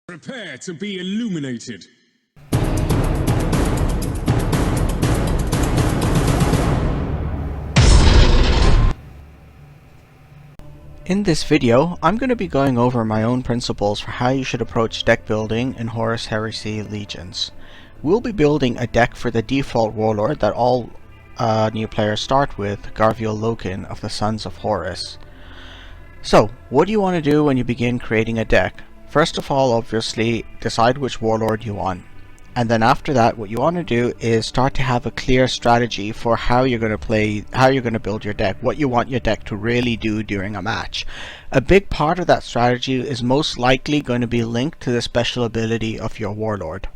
Prepare to be illuminated. In this video, I'm going to be going over my own principles for how you should approach deck building in Horus Heresy Legions. We'll be building a deck for the default warlord that all new players start with, Garviel Loken of the Sons of Horus. So, what do you want to do when you begin creating a deck? First of all, obviously, decide which warlord you want. And then after that, what you want to do is start to have a clear strategy for how you're going to build your deck, what you want your deck to really do during a match. A big part of that strategy is most likely going to be linked to the special ability of your warlord.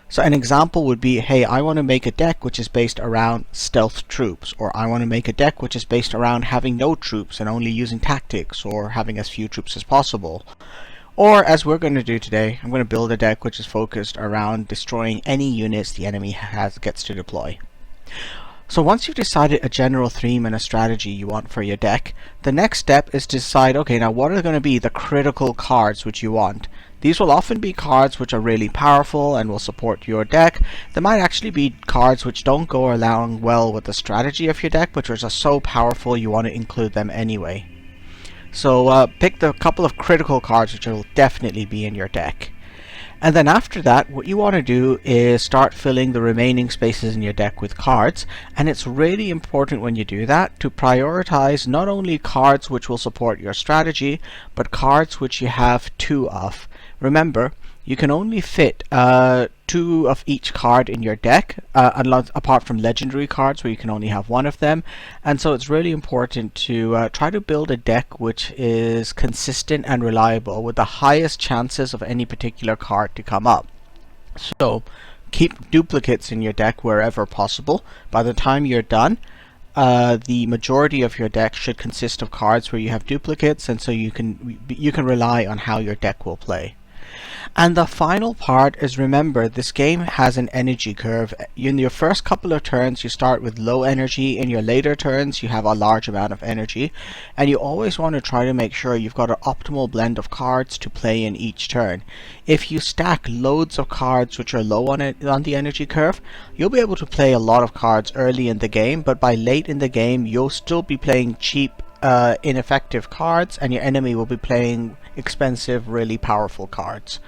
So an example would be, hey, I want to make a deck which is based around stealth troops, or I want to make a deck which is based around having no troops and only using tactics, or having as few troops as possible. Or, as we're going to do today, I'm going to build a deck which is focused around destroying any units the enemy gets to deploy. So once you've decided a general theme and a strategy you want for your deck, the next step is to decide, okay, now what are going to be the critical cards which you want? These will often be cards which are really powerful and will support your deck. There might actually be cards which don't go along well with the strategy of your deck, but which are so powerful you want to include them anyway. So pick the couple of critical cards which will definitely be in your deck. And then after that, what you want to do is start filling the remaining spaces in your deck with cards. And it's really important when you do that to prioritize not only cards which will support your strategy, but cards which you have two of. Remember, you can only fit two of each card in your deck, apart from legendary cards where you can only have one of them. And so it's really important to try to build a deck which is consistent and reliable with the highest chances of any particular card to come up. So keep duplicates in your deck wherever possible. By the time you're done, the majority of your deck should consist of cards where you have duplicates, and so you can rely on how your deck will play. And the final part is, remember, this game has an energy curve. In your first couple of turns you start with low energy, in your later turns you have a large amount of energy, and you always want to try to make sure you've got an optimal blend of cards to play in each turn. If you stack loads of cards which are low on the energy curve, you'll be able to play a lot of cards early in the game, but by late in the game you'll still be playing cheap, ineffective cards, and your enemy will be playing expensive, really powerful cards.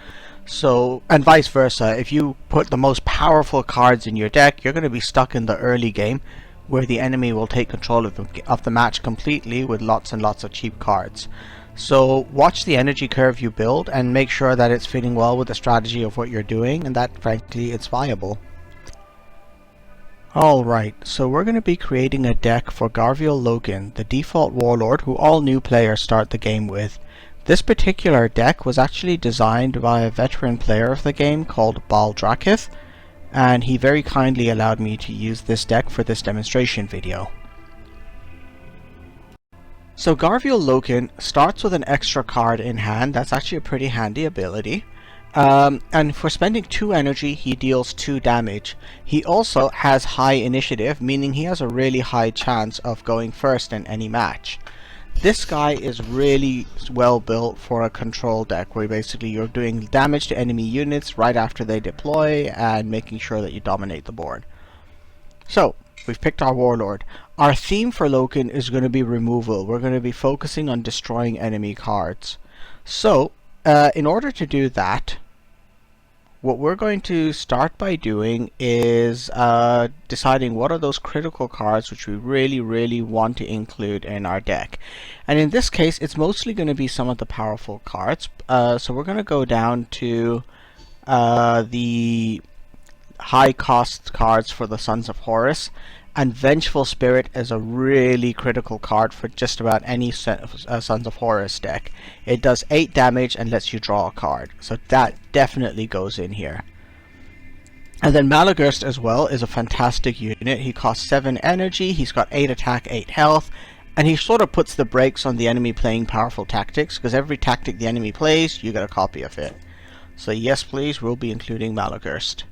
So, and vice versa, if you put the most powerful cards in your deck, you're going to be stuck in the early game where the enemy will take control of the match completely with lots and lots of cheap cards. So watch the energy curve you build and make sure that it's fitting well with the strategy of what you're doing, and that frankly it's viable. Alright, so we're going to be creating a deck for Garviel Loken, the default warlord who all new players start the game with. This particular deck was actually designed by a veteran player of the game called Baldrakith, and he very kindly allowed me to use this deck for this demonstration video. So Garviel Loken starts with an extra card in hand. That's actually a pretty handy ability. And for spending 2 energy, he deals 2 damage. He also has high initiative, meaning he has a really high chance of going first in any match. This guy is really well built for a control deck, where basically you're doing damage to enemy units right after they deploy and making sure that you dominate the board. So, we've picked our warlord. Our theme for Loken is going to be removal. We're going to be focusing on destroying enemy cards. So, in order to do that, what we're going to start by doing is deciding what are those critical cards which we really want to include in our deck. And in this case, it's mostly going to be some of the powerful cards. So we're going to go down to the high cost cards for the Sons of Horus. And Vengeful Spirit is a really critical card for just about any Sons of Horus deck. It does 8 damage and lets you draw a card, so that definitely goes in here. And then Malagurst as well is a fantastic unit. He costs 7 energy, he's got 8 attack, 8 health, and he sort of puts the brakes on the enemy playing powerful tactics, because every tactic the enemy plays, you get a copy of it. So yes please, we'll be including Malagurst.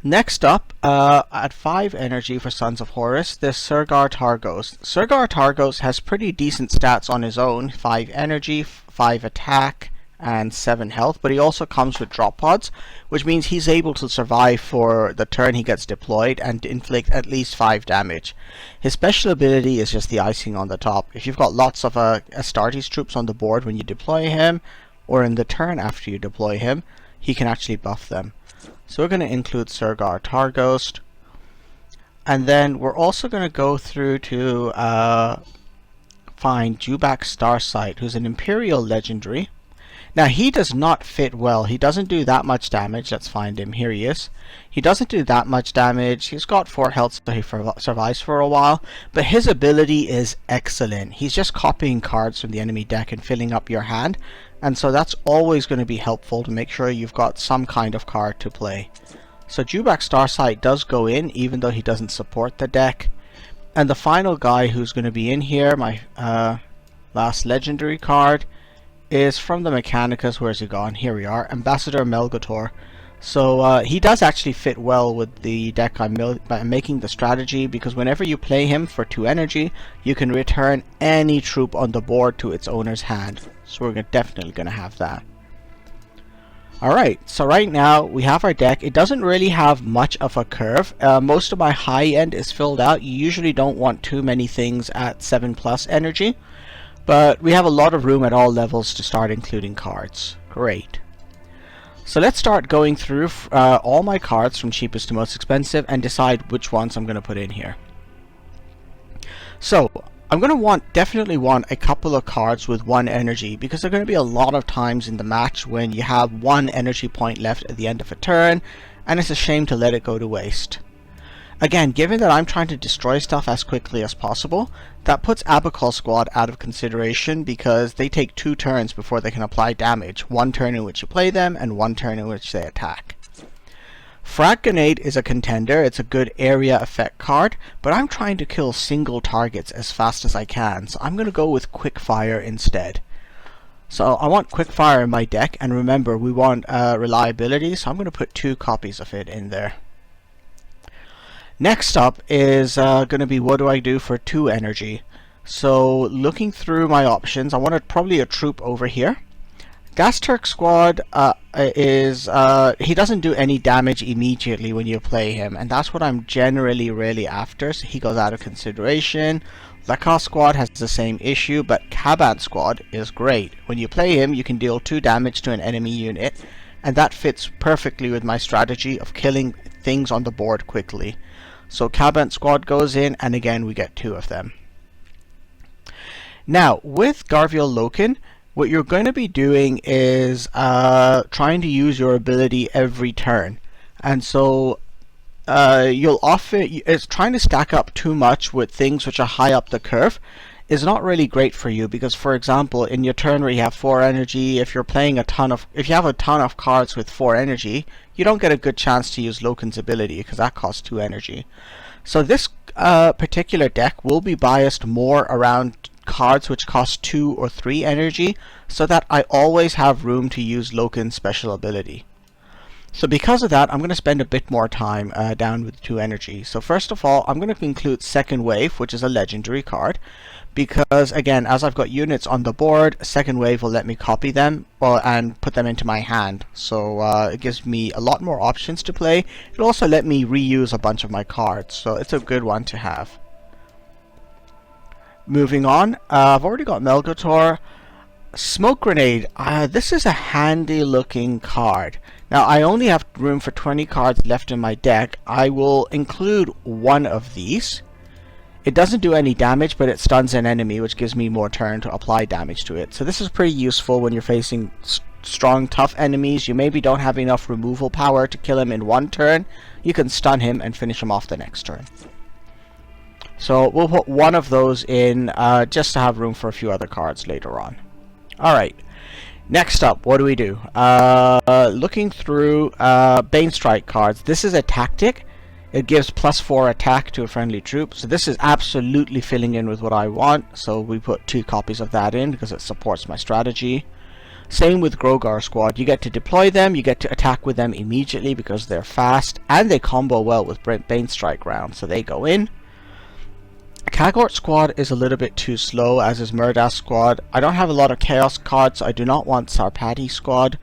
Next up, at 5 energy for Sons of Horus, there's Surgar Targos. Surgar Targos has pretty decent stats on his own. 5 energy, 5 attack, and 7 health, but he also comes with drop pods, which means he's able to survive for the turn he gets deployed and to inflict at least 5 damage. His special ability is just the icing on the top. If you've got lots of Astartes troops on the board when you deploy him, or in the turn after you deploy him, he can actually buff them. So we're going to include Surgar Targhost. And then we're also going to go through to find Jubak Starsight, who's an Imperial Legendary. Now he does not fit well. He doesn't do that much damage. Let's find him. Here he is. He doesn't do that much damage. He's got 4 health, so he survives for a while. But his ability is excellent. He's just copying cards from the enemy deck and filling up your hand. And so that's always going to be helpful to make sure you've got some kind of card to play. So Jubak Starsight does go in, even though he doesn't support the deck. And the final guy who's going to be in here, my last legendary card, is from the Mechanicus. Where's he gone? Here we are, Ambassador Melgator. So he does actually fit well with the deck I'm making the strategy, because whenever you play him for 2 energy, you can return any troop on the board to its owner's hand. So we're definitely going to have that. Alright, so right now we have our deck. It doesn't really have much of a curve. Most of my high end is filled out. You usually don't want too many things at 7+ energy, but we have a lot of room at all levels to start including cards. Great. So let's start going through all my cards from cheapest to most expensive and decide which ones I'm going to put in here. So I'm going to definitely want a couple of cards with 1 energy, because there are going to be a lot of times in the match when you have 1 energy point left at the end of a turn, and it's a shame to let it go to waste. Again, given that I'm trying to destroy stuff as quickly as possible, that puts Abacal Squad out of consideration, because they take 2 turns before they can apply damage. 1 turn in which you play them, and 1 turn in which they attack. Frag Grenade is a contender. It's a good area effect card, but I'm trying to kill single targets as fast as I can, so I'm going to go with Quickfire instead. So I want Quickfire in my deck, and remember, we want reliability, so I'm going to put 2 copies of it in there. Next up is going to be, what do I do for 2 energy? So looking through my options, I wanted probably a troop over here. Gas Turk Squad he doesn't do any damage immediately when you play him, and that's what I'm generally really after, so he goes out of consideration. Lakar Squad has the same issue, but Kabant Squad is great. When you play him, you can deal 2 damage to an enemy unit, and that fits perfectly with my strategy of killing things on the board quickly. So Kabant Squad goes in, and again we get 2 of them. Now with Garviel Loken, what you're going to be doing is trying to use your ability every turn, and so it's trying to stack up too much with things which are high up the curve is not really great for you, because for example in your turn where you have 4 energy, if you have a ton of cards with 4 energy, you don't get a good chance to use Loken's ability, because that costs 2 energy. So this particular deck will be biased more around cards which cost 2 or 3 energy, so that I always have room to use Loken's special ability. So because of that, I'm going to spend a bit more time down with 2 energy. So first of all, I'm going to include Second Wave, which is a legendary card, because again, as I've got units on the board, Second Wave will let me copy them and put them into my hand. So it gives me a lot more options to play. It'll also let me reuse a bunch of my cards, so it's a good one to have. Moving on, I've already got Melgator. Smoke Grenade, this is a handy looking card. Now I only have room for 20 cards left in my deck. I will include 1 of these. It doesn't do any damage, but it stuns an enemy, which gives me more turn to apply damage to it. So this is pretty useful when you're facing strong, tough enemies. You maybe don't have enough removal power to kill him in 1 turn. You can stun him and finish him off the next turn. So we'll put 1 of those in just to have room for a few other cards later on. Alright, next up, what do we do? Looking through Bane Strike cards. This is a tactic. It gives +4 attack to a friendly troop. So this is absolutely filling in with what I want. So we put 2 copies of that in because it supports my strategy. Same with Grogar Squad. You get to deploy them, you get to attack with them immediately because they're fast, and they combo well with Bane Strike round. So they go in. Kagort squad is a little bit too slow, as is Murdas squad. I don't have a lot of Chaos cards, so I do not want Sarpati squad.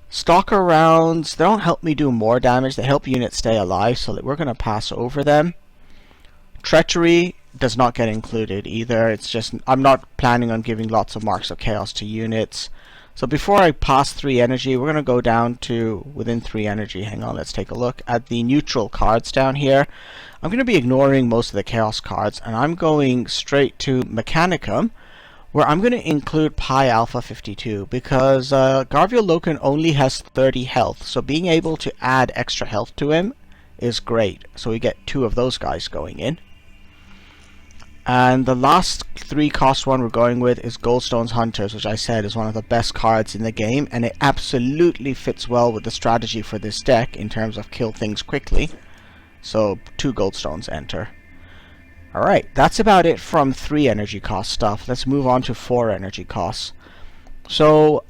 Stalker rounds, they don't help me do more damage, they help units stay alive, so we're going to pass over them. Treachery does not get included either. It's just, I'm not planning on giving lots of marks of chaos to units. So before I pass 3 energy, we're going to go down to within 3 energy. Hang on, let's take a look at the neutral cards down here. I'm going to be ignoring most of the chaos cards, and I'm going straight to Mechanicum, where I'm going to include Pi Alpha 52, because Garviel Loken only has 30 health, so being able to add extra health to him is great. So we get 2 of those guys going in. And the last 3 cost one we're going with is Goldstone's Hunters, which I said is one of the best cards in the game, and it absolutely fits well with the strategy for this deck in terms of kill things quickly. So 2 Goldstones enter. Alright, that's about it from 3 energy cost stuff. Let's move on to 4 energy costs. So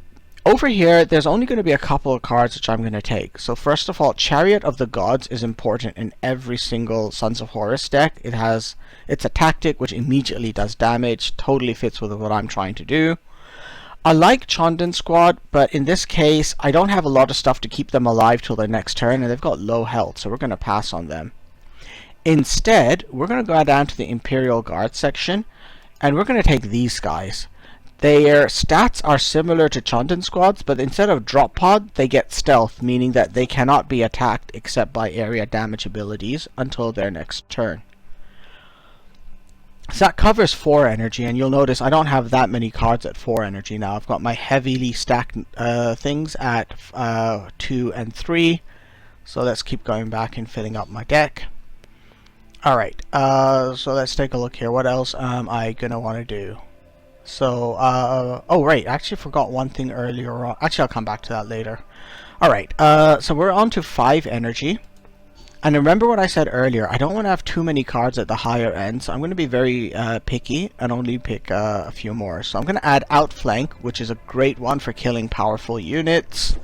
over here, there's only going to be a couple of cards which I'm going to take. So first of all, Chariot of the Gods is important in every single Sons of Horus deck. It's a tactic which immediately does damage, totally fits with what I'm trying to do. I like Chondan squad, but in this case, I don't have a lot of stuff to keep them alive till their next turn, and they've got low health, so we're going to pass on them. Instead, we're going to go down to the Imperial Guard section, and we're going to take these guys. Their stats are similar to Chondan squads, but instead of drop pod, they get stealth, meaning that they cannot be attacked except by area damage abilities until their next turn. So that covers 4 energy, and you'll notice I don't have that many cards at 4 energy now. I've got my heavily stacked things at 2 and 3. So let's keep going back and filling up my deck. Alright, so let's take a look here. What else am I going to want to do? So, oh right, I actually forgot one thing earlier on. Actually, I'll come back to that later. Alright, so we're on to 5 energy. And remember what I said earlier, I don't want to have too many cards at the higher end, so I'm going to be very picky and only pick a few more. So I'm going to add Outflank, which is a great one for killing powerful units.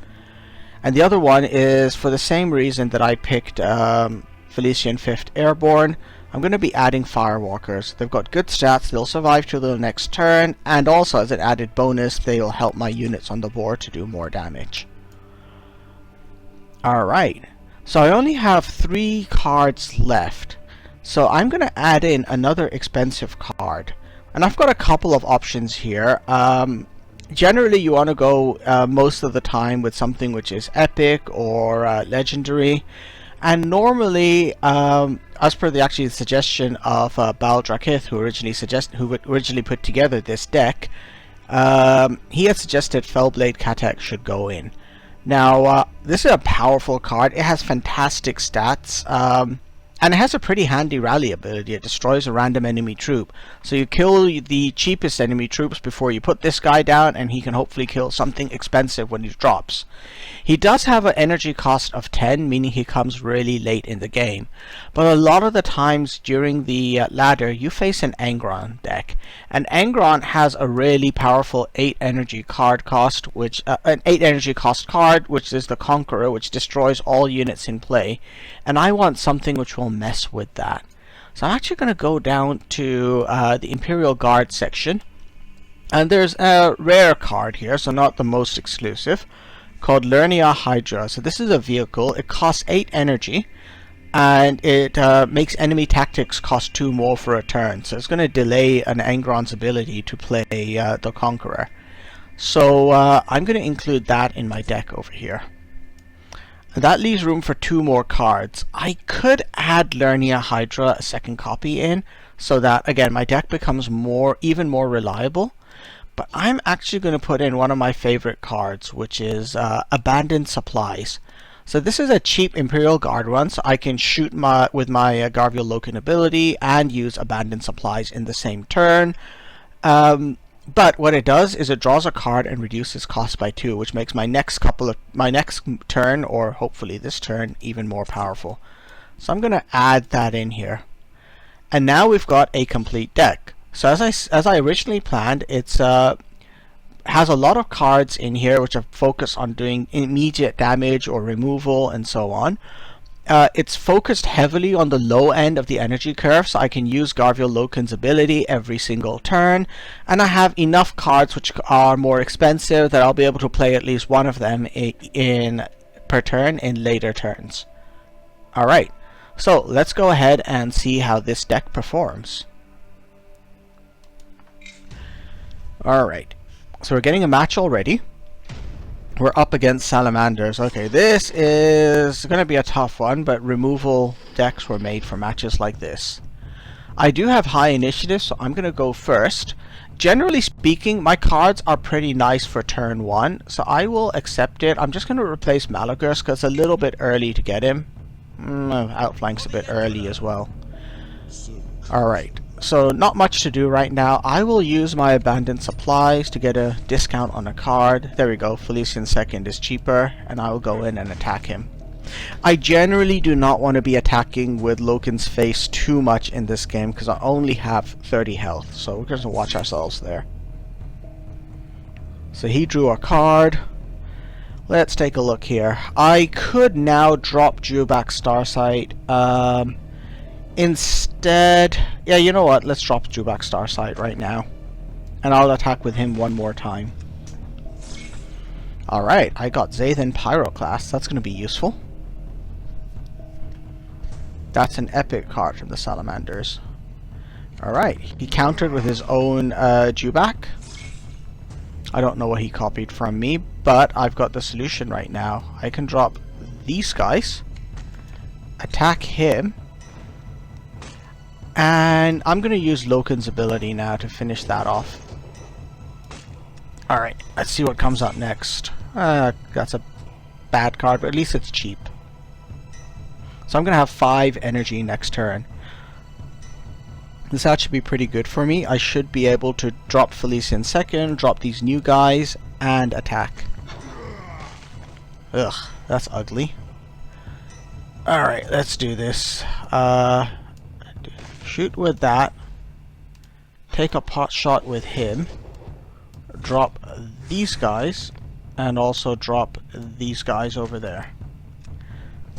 And the other one is, for the same reason that I picked Felician 5th Airborne, I'm going to be adding Firewalkers. They've got good stats, they'll survive to the next turn, and also as an added bonus, they'll help my units on the board to do more damage. Alright, so I only have 3 cards left. So I'm going to add in another expensive card. And I've got a couple of options here. Generally you want to go most of the time with something which is epic or legendary. And normally, as per the suggestion of Baal Drakith, who originally put together this deck, he had suggested Fellblade Katek should go in. Now, this is a powerful card. It has fantastic stats, and it has a pretty handy rally ability. It destroys a random enemy troop. So you kill the cheapest enemy troops before you put this guy down, and he can hopefully kill something expensive when he drops. He does have an energy cost of 10, meaning he comes really late in the game. But a lot of the times during the ladder, you face an Angron deck. And Angron has a really powerful 8 energy card cost, an 8 energy cost card, which is the Conqueror, which destroys all units in play. And I want something which will mess with that. So I'm actually going to go down to the Imperial Guard section. And there's a rare card here, so not the most exclusive, called Learn Hydra. So this is a vehicle. It costs 8 energy, and it makes enemy tactics cost 2 more for a turn. So it's going to delay an Angron's ability to play the Conqueror. So I'm going to include that in my deck over here. And that leaves room for 2 more cards. I could add Lernia Hydra a second copy in, so that again my deck becomes even more reliable. But I'm actually going to put in one of my favorite cards, which is Abandoned Supplies. So this is a cheap Imperial Guard one, so I can shoot with my Garviel Loken ability and use Abandoned Supplies in the same turn. But what it does is it draws a card and reduces cost by 2, which makes my next turn, or hopefully this turn, even more powerful. So I'm going to add that in here. And now we've got a complete deck. So as I originally planned, it's has a lot of cards in here which are focused on doing immediate damage or removal and so on. it's focused heavily on the low end of the energy curve, so I can use Garviel Loken's ability every single turn, and I have enough cards which are more expensive that I'll be able to play at least one of them per turn in later turns. Alright, so let's go ahead and see how this deck performs. Alright, so we're getting a match already. We're up against salamanders. Okay, this is going to be a tough one, but removal decks were made for matches like this. I do have high initiative, so I'm going to go first. Generally speaking, my cards are pretty nice for turn 1, so I will accept it. I'm just going to replace Malagurus because it's a little bit early to get him. Outflank's a bit early as well. Alright, so not much to do right now. I will use my abandoned supplies to get a discount on a card. There we go, Finalizing second is cheaper, and I will go in and attack him. I generally do not want to be attacking with Loken's face too much in this game because I only have 30 health, so we're going to watch ourselves there. So he drew a card. Let's take a look here. I could now drop Dewback Starsight. Instead, yeah, you know what? Let's drop Dewback Starsight right now, and I'll attack with him one more time. Alright, I got Zathan Pyroclast. That's going to be useful. That's an epic card from the Salamanders. Alright, he countered with his own Dewback. I don't know what he copied from me, but I've got the solution right now. I can drop these guys, attack him, and I'm going to use Loken's ability now to finish that off. Alright, let's see what comes up next. That's a bad card, but at least it's cheap. So I'm going to have 5 energy next turn. This actually be pretty good for me. I should be able to drop Finalizing second, drop these new guys, and attack. Ugh, that's ugly. Alright, let's do this. Shoot with that. Take a pot shot with him. Drop these guys, and also drop these guys over there.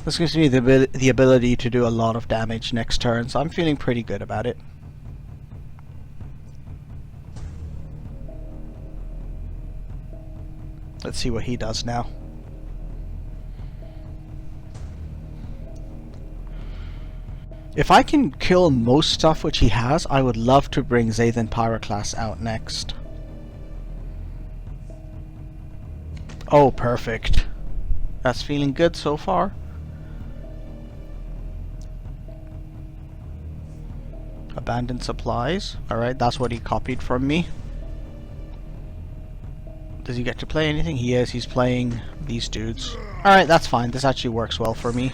This gives me the ability to do a lot of damage next turn, so I'm feeling pretty good about it. Let's see what he does now. If I can kill most stuff which he has, I would love to bring Zathan Pyroclast out next. Oh, perfect. That's feeling good so far. Abandoned supplies. Alright, that's what he copied from me. Does he get to play anything? He is. He's playing these dudes. Alright, that's fine. This actually works well for me.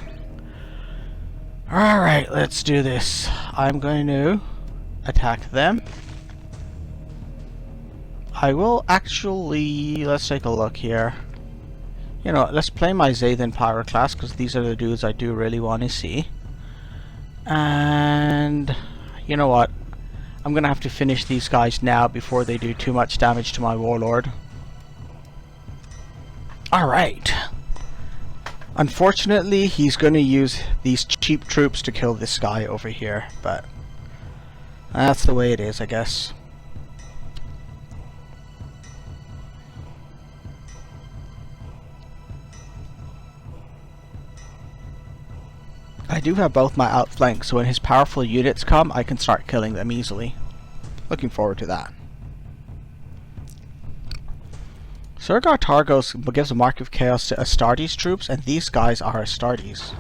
Alright, let's do this. I'm going to attack them. I will actually... Let's take a look here. You know, let's play my Zathan Pyroclast because these are the dudes I do really want to see. And... you know what? I'm going to have to finish these guys now before they do too much damage to my warlord. Alright. Unfortunately, he's going to use these cheap troops to kill this guy over here, but that's the way it is, I guess. I do have both my outflanks, so when his powerful units come, I can start killing them easily. Looking forward to that. Surgar Targos gives a mark of chaos to Astartes troops, and these guys are Astartes.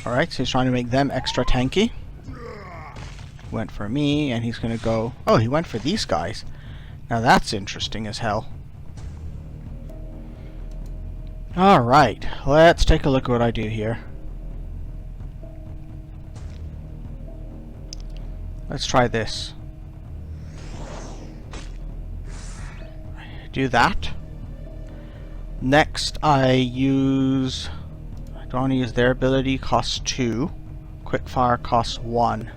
Alright, so he's trying to make them extra tanky. Went for me, and he's gonna go... oh, he went for these guys. Now that's interesting as hell. Alright, let's take a look at what I do here. Let's try this. Do that. Next I use... I don't want to use their ability, costs 2. Quickfire costs 1.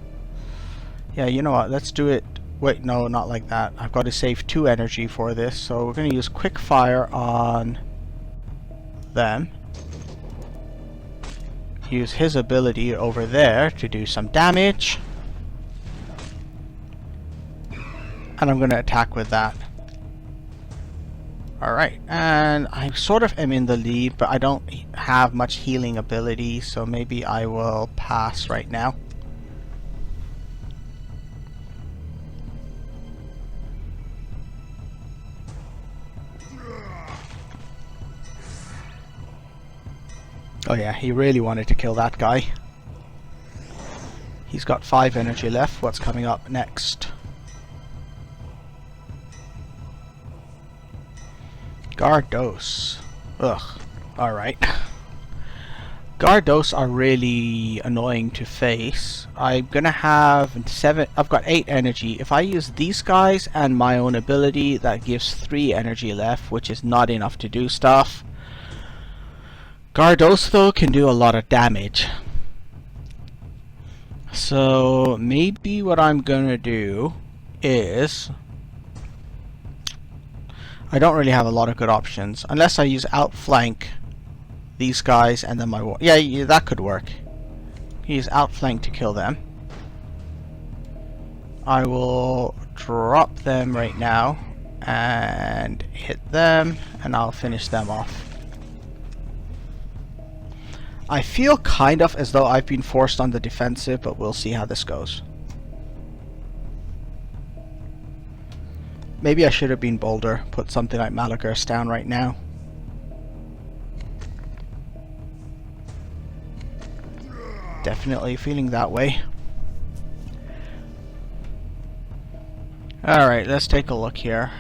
Yeah, you know what, let's do it... wait, no, not like that. I've got to save 2 energy for this, so we're going to use Quickfire on them. use his ability over there to do some damage. And I'm going to attack with that. Alright, and I sort of am in the lead, but I don't have much healing ability, so maybe I will pass right now. Oh yeah, he really wanted to kill that guy. He's got 5 energy left. What's coming up next? Gardos. Ugh. Alright. Gardos are really annoying to face. I'm gonna have 7. I've got 8 energy. If I use these guys and my own ability, that gives 3 energy left, which is not enough to do stuff. Gardos though can do a lot of damage. So maybe what I'm gonna do is, I don't really have a lot of good options unless I use outflank these guys and then my yeah, that could work. Use outflank to kill them. I will drop them right now and hit them, and I'll finish them off. I feel kind of as though I've been forced on the defensive, but we'll see how this goes. Maybe I should have been bolder, put something like Malagurst down right now. Definitely feeling that way. Alright, let's take a look here.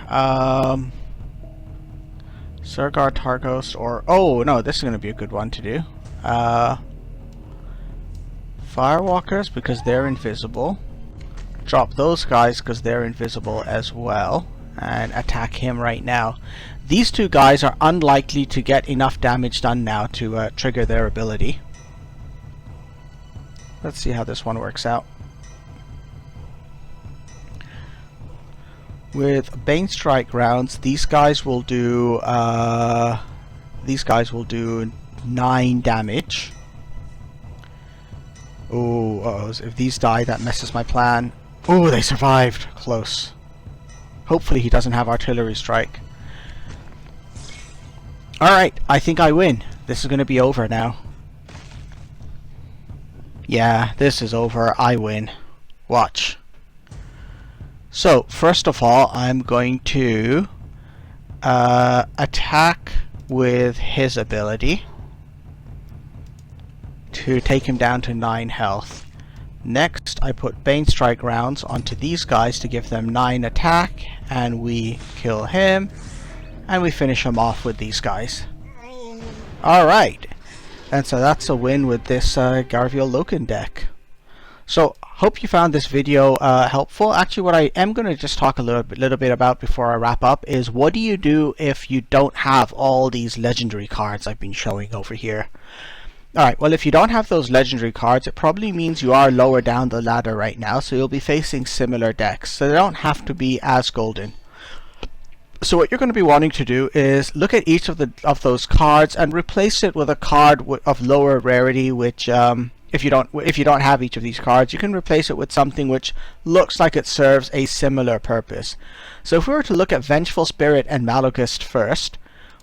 Surgar, Targos, or... oh no, this is going to be a good one to do. Firewalkers, because they're invisible. Drop those guys because they're invisible as well, and attack him right now. These two guys are unlikely to get enough damage done now to trigger their ability. Let's see how this one works out. With Bane Strike rounds, these guys will do 9 damage. Oh, uh-oh, if these die, that messes my plan. Oh, they survived. Close. Hopefully he doesn't have artillery strike. Alright, I think I win. This is going to be over now. Yeah, this is over. I win. Watch. So, first of all, I'm going to attack with his ability to take him down to 9 health. Next, I put Bane Strike rounds onto these guys to give them 9 attack, and we kill him, and we finish him off with these guys. Alright, and so that's a win with this Garviel Loken deck. So, hope you found this video helpful. Actually, what I am going to just talk a little bit about before I wrap up is, what do you do if you don't have all these legendary cards I've been showing over here? Alright, well, if you don't have those legendary cards, it probably means you are lower down the ladder right now, so you'll be facing similar decks, so they don't have to be as golden. So what you're going to be wanting to do is look at each of those cards and replace it with a card of lower rarity, which if you don't have each of these cards, you can replace it with something which looks like it serves a similar purpose. So if we were to look at Vengeful Spirit and Malagurst first,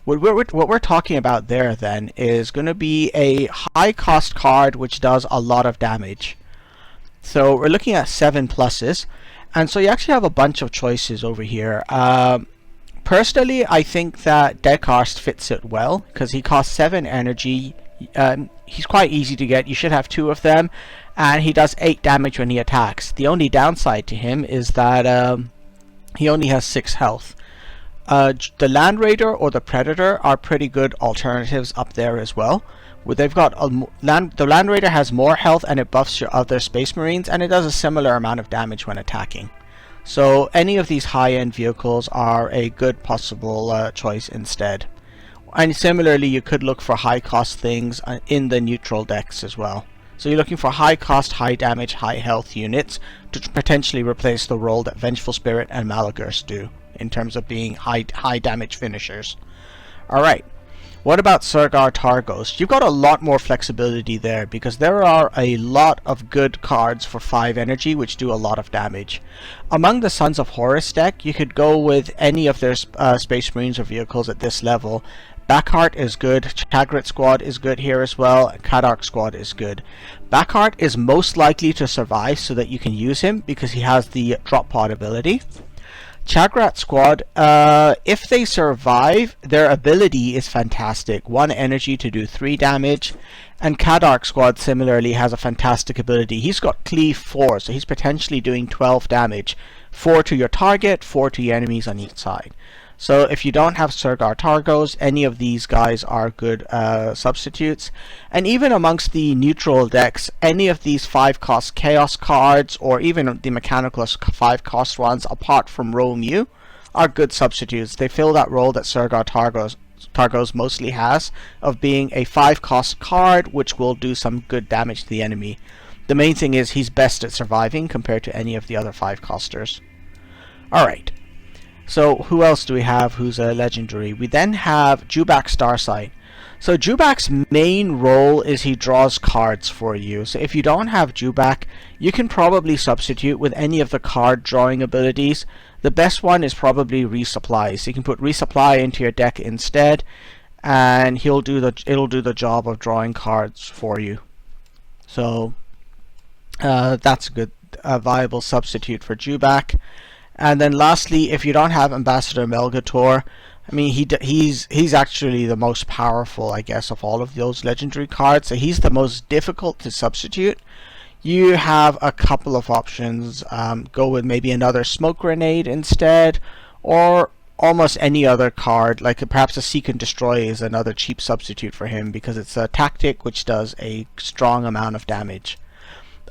what we're talking about there then is going to be a high cost card which does a lot of damage. So we're looking at 7 pluses, and so you actually have a bunch of choices over here. Personally, I think that Deadcast fits it well because he costs 7 energy. He's quite easy to get. You should have 2 of them, and he does 8 damage when he attacks. The only downside to him is that he only has 6 health. The Land Raider or the Predator are pretty good alternatives up there as well. Where they've got the Land Raider has more health and it buffs your other Space Marines, and it does a similar amount of damage when attacking. So any of these high-end vehicles are a good possible choice instead. And similarly, you could look for high-cost things in the neutral decks as well. So you're looking for high-cost, high-damage, high-health units to potentially replace the role that Vengeful Spirit and Malagurst do in terms of being high-damage finishers. Alright, What about Surgar Targos? You've got a lot more flexibility there because there are a lot of good cards for 5 energy which do a lot of damage. Among the Sons of Horus deck, you could go with any of their Space Marines or vehicles at this level. Backheart is good, Chagrit Squad is good here as well, and Kadark Squad is good. Backheart is most likely to survive so that you can use him because he has the drop pod ability. Chagrat Squad, if they survive, their ability is fantastic. 1 energy to do 3 damage. And Kadark Squad similarly has a fantastic ability. He's got Cleave 4, so he's potentially doing 12 damage. 4 to your target, 4 to your enemies on each side. So if you don't have Surgar Targos, any of these guys are good substitutes. And even amongst the neutral decks, any of these 5-cost Chaos cards, or even the mechanical 5-cost ones, apart from Rome are good substitutes. They fill that role that Surgar Targos mostly has, of being a 5-cost card, which will do some good damage to the enemy. The main thing is he's best at surviving compared to any of the other 5-costers. Alright. So who else do we have who's a legendary? We then have Jubak Starsight. So Jubak's main role is he draws cards for you. So if you don't have Jubak, you can probably substitute with any of the card drawing abilities. The best one is probably Resupply. So you can put Resupply into your deck instead, and it'll do the job of drawing cards for you. So that's a good viable substitute for Jubak. And then lastly, if you don't have Ambassador Melgator, I mean, he's actually the most powerful, I guess, of all of those legendary cards. So he's the most difficult to substitute. You have a couple of options. Go with maybe another Smoke Grenade instead, or almost any other card, like perhaps a Seek and Destroy is another cheap substitute for him because it's a tactic which does a strong amount of damage.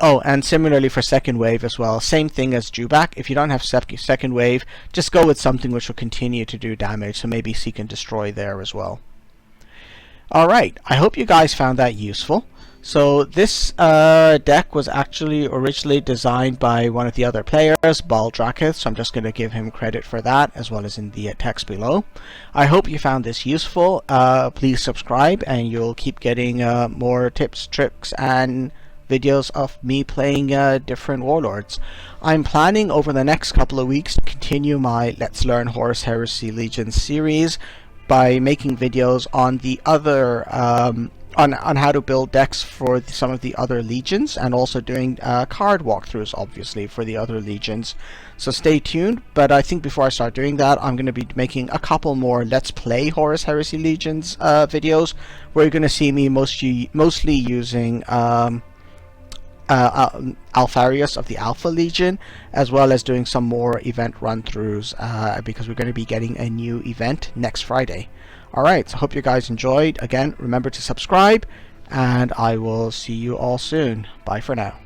Oh, and similarly for second wave as well, same thing as Jubak. If you don't have second wave, just go with something which will continue to do damage, so maybe Seek and Destroy there as well. Alright, I hope you guys found that useful. So this deck was actually originally designed by one of the other players, Baldrakith, so I'm just going to give him credit for that, as well as in the text below. I hope you found this useful. Please subscribe and you'll keep getting more tips, tricks, and videos of me playing different warlords. I'm planning over the next couple of weeks to continue my Let's Learn Horus Heresy Legions series by making videos on the other on how to build decks for some of the other legions, and also doing card walkthroughs obviously for the other legions. So stay tuned, but I think before I start doing that, I'm going to be making a couple more Let's Play Horus Heresy Legions videos where you're going to see me mostly using Alpharius of the Alpha Legion, as well as doing some more event run-throughs because we're going to be getting a new event next Friday. Alright, so hope you guys enjoyed. Again, remember to subscribe, and I will see you all soon. Bye for now.